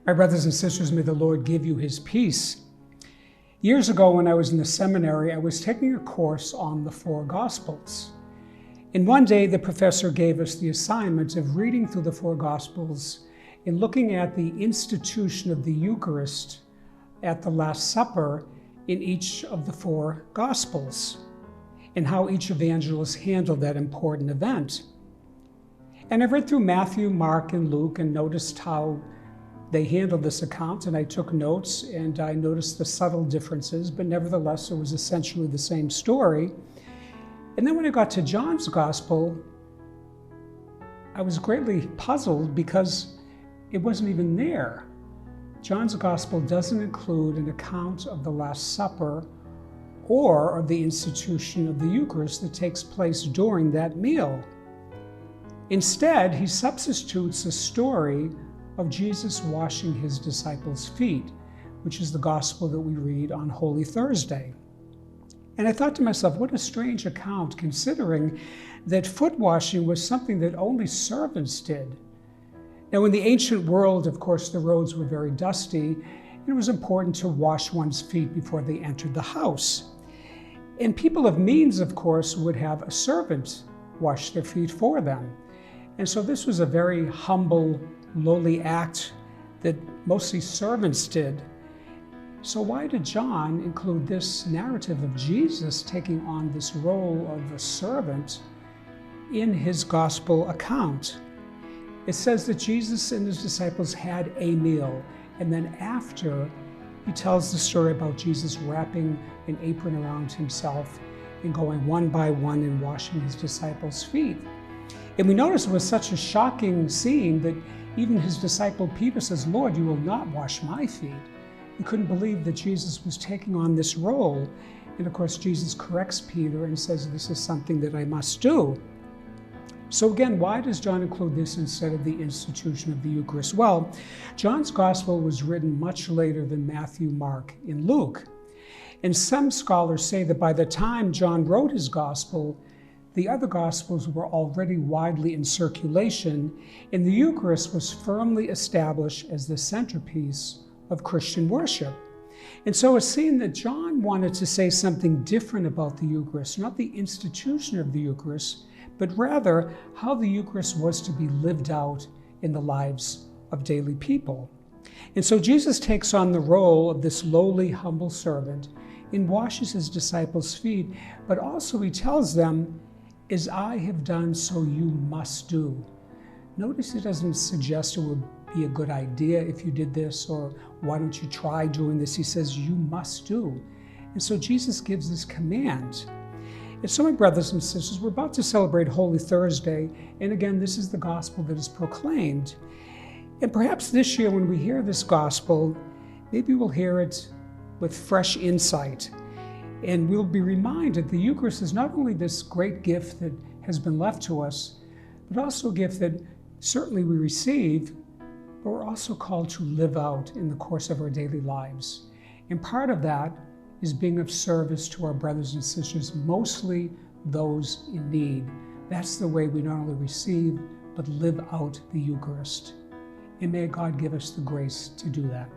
My brothers and sisters, may the Lord give you his peace. Years ago, when I was in the seminary, I was taking a course on the four Gospels. And one day, the professor gave us the assignment of reading through the four Gospels and looking at the institution of the Eucharist at the Last Supper in each of the four Gospels, and how each evangelist handled that important event. And I read through Matthew, Mark, and Luke and noticed how they handled this account, and I took notes, and I noticed the subtle differences, but nevertheless, it was essentially the same story. And then when I got to John's Gospel, I was greatly puzzled because it wasn't even there. John's Gospel doesn't include an account of the Last Supper or of the institution of the Eucharist that takes place during that meal. Instead, he substitutes a story of Jesus washing his disciples' feet, which is the gospel that we read on Holy Thursday. And I thought to myself, what a strange account, considering that foot washing was something that only servants did. Now, in the ancient world, of course, the roads were very dusty, and it was important to wash one's feet before they entered the house. And people of means, of course, would have a servant wash their feet for them. And so this was a very humble, lowly act that mostly servants did. So why did John include this narrative of Jesus taking on this role of a servant in his gospel account? It says that Jesus and his disciples had a meal, and then after, he tells the story about Jesus wrapping an apron around himself and going one by one and washing his disciples' feet. And we notice it was such a shocking scene that even his disciple Peter says, "Lord, you will not wash my feet." He couldn't believe that Jesus was taking on this role. And of course, Jesus corrects Peter and says, this is something that I must do. So again, why does John include this instead of the institution of the Eucharist? Well, John's Gospel was written much later than Matthew, Mark, and Luke. And some scholars say that by the time John wrote his Gospel, the other Gospels were already widely in circulation, and the Eucharist was firmly established as the centerpiece of Christian worship. And so it's seen that John wanted to say something different about the Eucharist, not the institution of the Eucharist, but rather how the Eucharist was to be lived out in the lives of daily people. And so Jesus takes on the role of this lowly, humble servant and washes his disciples' feet, but also he tells them, "As I have done, so you must do." Notice he doesn't suggest it would be a good idea if you did this, or why don't you try doing this? He says, you must do. And so Jesus gives this command. And so, my brothers and sisters, we're about to celebrate Holy Thursday, and again, this is the gospel that is proclaimed. And perhaps this year, when we hear this gospel, maybe we'll hear it with fresh insight. And we'll be reminded the Eucharist is not only this great gift that has been left to us, but also a gift that certainly we receive, but we're also called to live out in the course of our daily lives. And part of that is being of service to our brothers and sisters, mostly those in need. That's the way we not only receive, but live out the Eucharist. And may God give us the grace to do that.